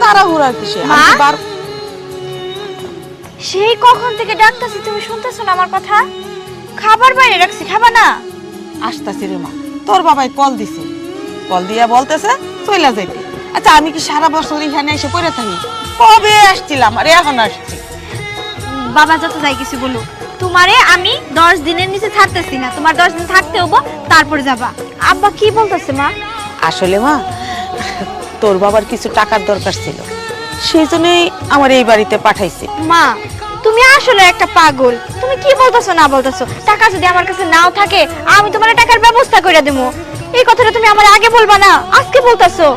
তাড়াহুড়া কিসে? মা? আমি বার সেই কখন থেকে ডাকতাছি, তুমি শুনতেছো না আমার কথা? খাবার বাইরে রাখছি, খাবা না? আসতাছি রে মা, তোর বাবাই কল দিছে, কল দিয়া বলতেছে চইলা যাইতে। আচ্ছা আমি কি সারা বছর এখানে এসে পড়ে থাকি? কবে আসছিলাম আর এখন আসছি। বাবা যত যাই কিছু বলুক, তোমারে আমি 10 দিনের নিচে ছাড়তেছি না। তোমার 10 দিন থাকতে হবো, তারপরে যাবা। আব্বা কি বলতেছে মা? আসলে মা, তোর বাবার কিছু টাকার দরকার ছিল, সেই জন্যই আমার এই বাড়িতে পাঠাইছে। মা তুমি আসলে একটা পাগল। তুমি কি বলতেছো না বলতেছো? টাকা যদি আমার কাছে নাও থাকে, আমি তোমার টাকার ব্যবস্থা করে দেবো। এই কথাটা তুমি আমার আগে বলবা না, আজকে বলতেছো?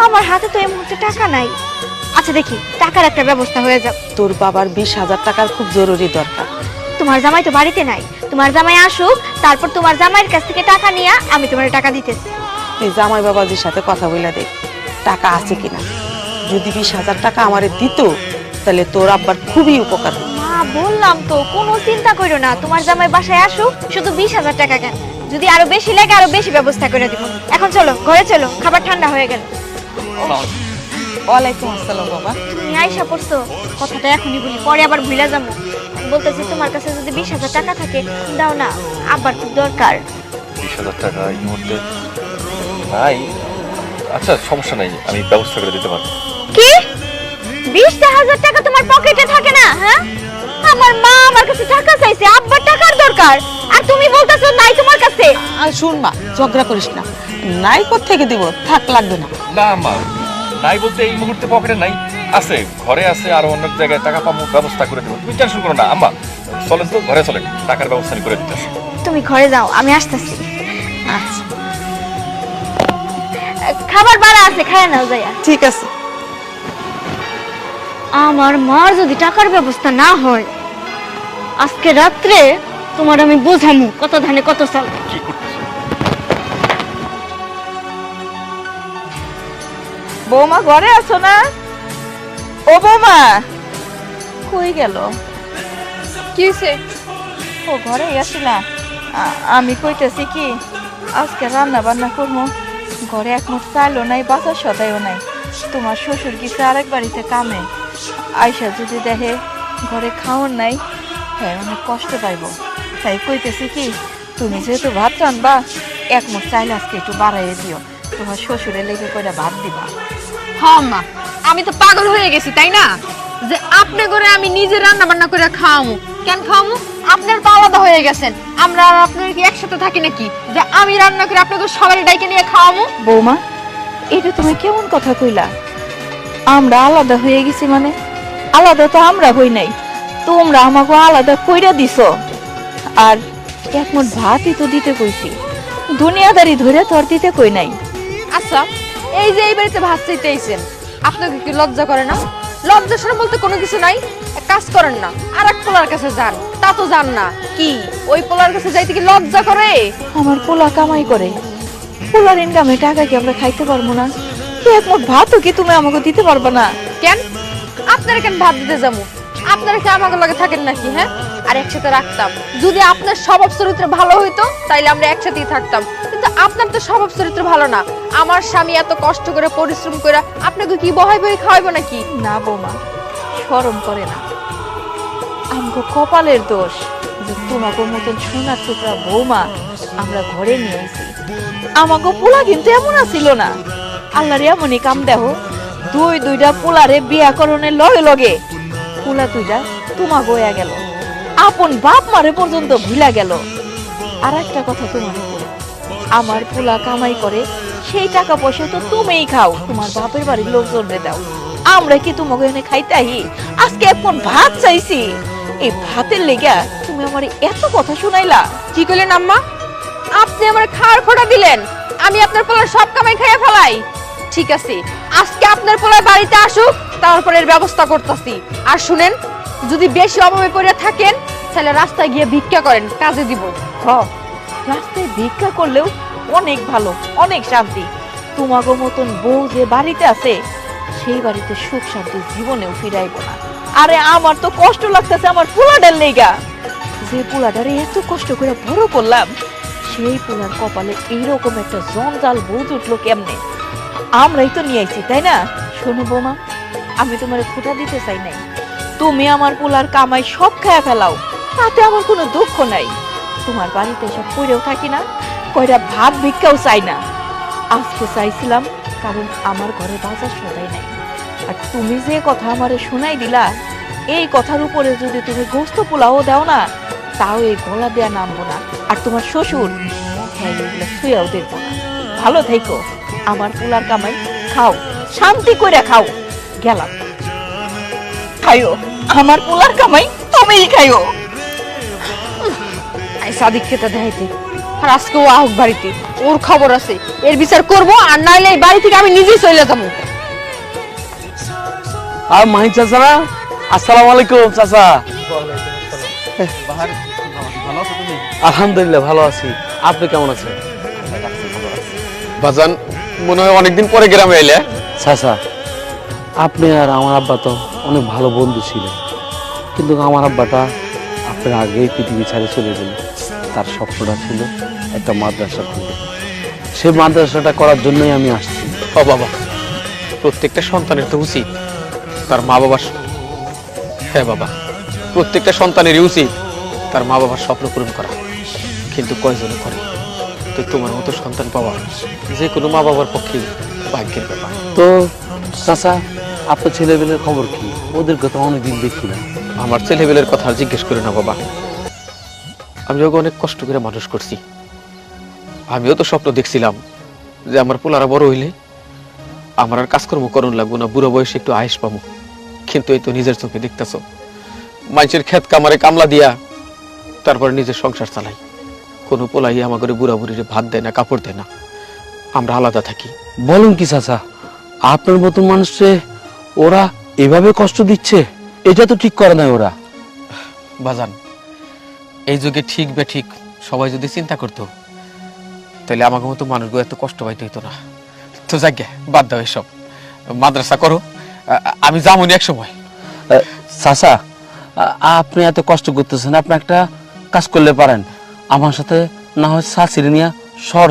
আমার হাতে তো এই মুহূর্তে টাকা নাই। আচ্ছা দেখি টাকার একটা ব্যবস্থা হয়ে যাক। তোর বাবার 20,000 টাকার খুব জরুরি দরকার। তোমার জামাই তো বাড়িতে নাই, তোমার জামাই আসুক, তারপর তোমার জামাইয়ের কাছ থেকে টাকা নিয়ে আমি তোমার টাকা দিতেছি। তুই জামাই বাবাজির সাথে কথা বইলা দে, টাকা আছে কিনা। যদি 20,000 টাকা আমারে দিত, তাহলে তোর আব্বার খুবই উপকার হতো। মা বললাম তো, কোনো চিন্তা করো না। তোমার জামাই বাসায় আসুক, শুধু 20,000 টাকা কেন, যদি আরো বেশি লাগে আরো বেশি ব্যবস্থা করে দিব। এখন চলো ঘরে চলো, খাবার ঠান্ডা হয়ে গেল। ওয়ালাইকুম আসসালাম বাবা। তুমি আইসা পড়ছো, কথাটা এখনই বলি, পরে আবার ভুলে যাবো। বলতেছি তোমার কাছে যদি 20,000 টাকা থাকে দাও না, আব্বার খুব দরকার। 20,000 টাকা এই মুহূর্তে নাই। আচ্ছা সমস্যা নাই, আমি ব্যবস্থা করে দিতে পারবো। কি 20,000 টাকা তোমার পকেটে থাকে না? হ্যাঁ, আমার মা আমার কাছে টাকা চাইছে, আব্বার টাকার দরকার, আর তুমি বলতেছো নাই তোমার কাছে। আর শুন মা, ঝগড়া করিস না, নাই কোত্থেকে দিব, থাক লাগবে না। না মা, নাই বলতে এই মুহূর্তে পকেটে নাই, আছে ঘরে আছে, আর অন্য জায়গায় টাকা পাবো, ব্যবস্থা করে দেবো। তুমি টেনশন করো না আম্মা, চলেন তো ঘরে চলেন, টাকার ব্যবস্থা আমি করে দিতেছি। তুমি ঘরে যাও, আমি আসতেছি। আচ্ছা খাবার বাড়া আছে, খায় নাও যাইয়া। ঠিক আছে। আমার মার যদি টাকার ব্যবস্থা না হয়, আজকে রাত্রে তোমার আমি বোঝামু কত ধানে কত চাল। কি করতেছো? বৌমা ঘরে আছো না? ও বৌমা কই গেল? কি হইছে? ও ঘরে আসিলা? আমি কইতেছি কি, আজকে রান্না বান্না করবো, ঘরে একমুঠ চালও নাই, বাজার সদাইও নাই। তোমার শ্বশুর গেছে আরেক বাড়িতে কামে, আয়সা যদি দেখে ঘরে খাওয়ার নাই, হ্যাঁ অনেক কষ্ট পাইব। তাই কইতেছি কি, তুমি যেহেতু ভাত রান্না, একমুঠ চাইলে আজকে একটু বাড়াইয়ে দিও, তোমার শ্বশুরের লেগে কইরা ভাত দিবা। হ্যাঁ মা, আমি তো পাগল হয়ে গেছি তাই না, যে আপনি করে আমি নিজে রান্না বান্না করে খাওয়ামু। কেন খাওয়ামু? আপনার তো আলাদা হয়ে গেছেন, আমরা আর আপনার কি একসাথে থাকি নাকি যে আমি রান্না করে আপনাকে সবাই ডাইকে নিয়ে খাওয়ামু? বৌমা, এটা তুমি কেমন কথা কইলা? আমরা আলাদা হয়ে গেছি মানে? আলাদা তো আমরা হই নাই, তোমরা আমাকে আলাদা কইরা দিছো। আর একমুঠ ভাতই তো দিতে কইছি, দুনিয়াদারি ধরে তোর দিতে কই নাই। আচ্ছা, এই যে এই বাড়িতে ভাত চাইতে আইছেন, আপনাকে কি লজ্জা করে না? লজ্জা শরম বলতে কোনো কিছু নাই। এক কাজ করেন না, আর এক পোলার কাছে যান। তা তো যান না, কি ওই পোলার কাছে যাইতে কি লজ্জা করে? আমার পোলা কামাই করে, পোলার ইনকামে টাকা কি আমরা খাইতে পারবো না? একমুঠ ভাতও কি তুমি আমাকে দিতে পারবে না? কেন আপনারা কেন ভাত দিতে যাবো? আপনারা কি আমাকে লগে থাকেন নাকি? হ্যাঁ, আর একসাথে রাখতাম। যদি আপনার স্বভাব চরিত্র ভালো হইতো তাইলে আমরা একসাথেই থাকতাম, কিন্তু আপনার তো স্বভাব চরিত্র ভালো না। আমার স্বামী এত কষ্ট করে পরিশ্রম করে আপনাকে কি বহাই বই খাওয়াইবো নাকি? না বৌমা, শরম করে না। আমগো কপালের দোষ যে তোমাকে মতন সোনার টুকরা বৌমা আমরা ঘরে নিয়ে আইছি। আমাকে পোলা কিন্তু এমন আছিল না। আল্লাহর এমনই কাম দেহ, দুইটা পোলারে বিয়া করণের লগে লগে পোলা দুইটা তোমা গয়া গেল, আপন বাপ মারে পর্যন্ত ভুলা গেল। আর একটা কথা তোমার বলি, আমার পোলা কামাই করে, সেই টাকা পয়সা তো তুমিই খাও, তোমার বাপের বাড়ির লোকজনরে দাও। আমরা কি তোমাকে এনে খাইতাহি? আজকে এখন ভাত চাইছি, এই ভাতের লেগা তুমি আমার এত কথা শুনাইলা? কি করলেন আম্মা? আপনি আমার খাওয়ার খোটা দিলেন, আমি আপনার পোলার সব কামাই খাইয়া ফেলাই? ঠিক আছে, আজকে আপনার পোলার বাড়িতে আসুক, তারপরে এর ব্যবস্থা করতেছি। আর শুনেন, যদি বেশি অভাবে পড়ে থাকেন তাহলে রাস্তায় গিয়ে ভিক্ষা করেন, কাজে দিব। হ, রাস্তায় ভিক্ষা করলেও অনেক ভালো, অনেক শান্তি। তোমাকে মতন বউ যে বাড়িতে আছে, সেই বাড়িতে সুখ শান্তি জীবনেও ফিরাইব না। আরে আমার তো কষ্ট লাগতেছে আমার পোলাটার লেগা, যে পোলাটারে এত কষ্ট করে বড় করলাম, সেই পোলার কপালে এইরকম একটা জঞ্জাল বউ জুটলো কেমনে? আমরাই তো নিয়ে আইছি তাই না? শোনো বৌমা, আমি তোমার খুঁটা দিতে চাই নাই। তুমি আমার পোলার কামাই সব খায়া ফেলাও, তাতে আমার কোনো দুঃখ নাই। তোমার বাড়িতে সব পড়েও থাকি না, কয়টা ভাত ভিক্ষাও চাই না। আজকে চাইছিলাম কারণ আমার ঘরে বাজার সদাই নাই। আর তুমি যে কথা আমারে শোনাই দিলা, এই কথার উপরে যদি তুমি গোস্ত পোলাও দাও না, তাও এই গলা দেয়া নামবো না। আর তোমার শ্বশুর হ্যাঁ এগুলো শুয়েও দেখবো না। ভালো থেকো, আমার পোলার কামাই খাও, শান্তি করে খাও। গেলাম। খাইও আমার পোলার কামাই, তুমিই খাইও। সাদিক খেতে দেখাইতে আর আজকে ও আহুক বাড়িতে, ওর খবর আছে, এর বিচার করব। আর নাইলে এই বাড়ি থেকে আমি নিজেই চলে যাবো। আর মাহি চাচা, আসসালামু আলাইকুম চাচা। আলহামদুলিল্লাহ ভালো আছি, আপনি কেমন আছেন? বাজান মনে হয় অনেকদিন পরে গ্রামে এলে। চাচা, আপনি আর আমার আব্বা তো অনেক ভালো বন্ধু ছিলেন, কিন্তু আমার আব্বাটা আপনার আগেই পৃথিবী ছেড়ে চলে গেল। তার স্বপ্নটা ছিল একটা মাদ্রাসা খুলবে, সেই মাদ্রাসাটা করার জন্যই আমি আসছি। ও বাবা, প্রত্যেকটা সন্তানের তো উচিত তার মা বাবার, হ্যাঁ বাবা, প্রত্যেকটা সন্তানেরই উচিত তার মা বাবার স্বপ্ন পূরণ করা, কিন্তু কয়জনে করে? তো তোমার মতো সন্তান পাওয়া যে কোনো মা বাবার পক্ষে ভাগ্যের ব্যাপার। তো চাচা, আপনার ছেলেবেলের খবর কি? ওদেরকে তো অনেকদিন দেখি না। আমার ছেলেবেলের কথা আর জিজ্ঞেস করে না বাবা, আমি ওকে অনেক কষ্ট করে মানুষ করছি। আমিও তো স্বপ্ন দেখছিলাম যে আমার পোলারা বড় হইলে আমার আর কাজকর্ম করণ লাগবো না, বুড়ো বয়সে একটু আয়েস পাবো। কিন্তু এই তো নিজের চোখে দেখতেছো, মানুষের ক্ষেত কামারে কামলা দিয়া তারপরে নিজের সংসার চালাই। কোনো পোলাই আমার করে বুড়া বুড়িরে ভাত দেয় না, কাপড় দেয় না, আমরা আলাদা থাকি। বলুন কি চাচা, আপনার মতো মানুষে ওরা এভাবে কষ্ট দিচ্ছে? এটা তো ঠিক করে নাই ওরা। বাজান, এই যুগে ঠিক বে ঠিক সবাই যদি চিন্তা করতো, তাহলে আমাকে মতো মানুষগুলো এত কষ্ট পাইতে হইতো না। তো যাকে বাদ দাও এসব, মাদ্রাসা করো, আমি যাবনি এক সময়। চাচা, আপনি এত কষ্ট করতেছেন, আপনি একটা কাজ করলে পারেন, আমার সাথে না হয় শাশুড়ি নিয়ে শহর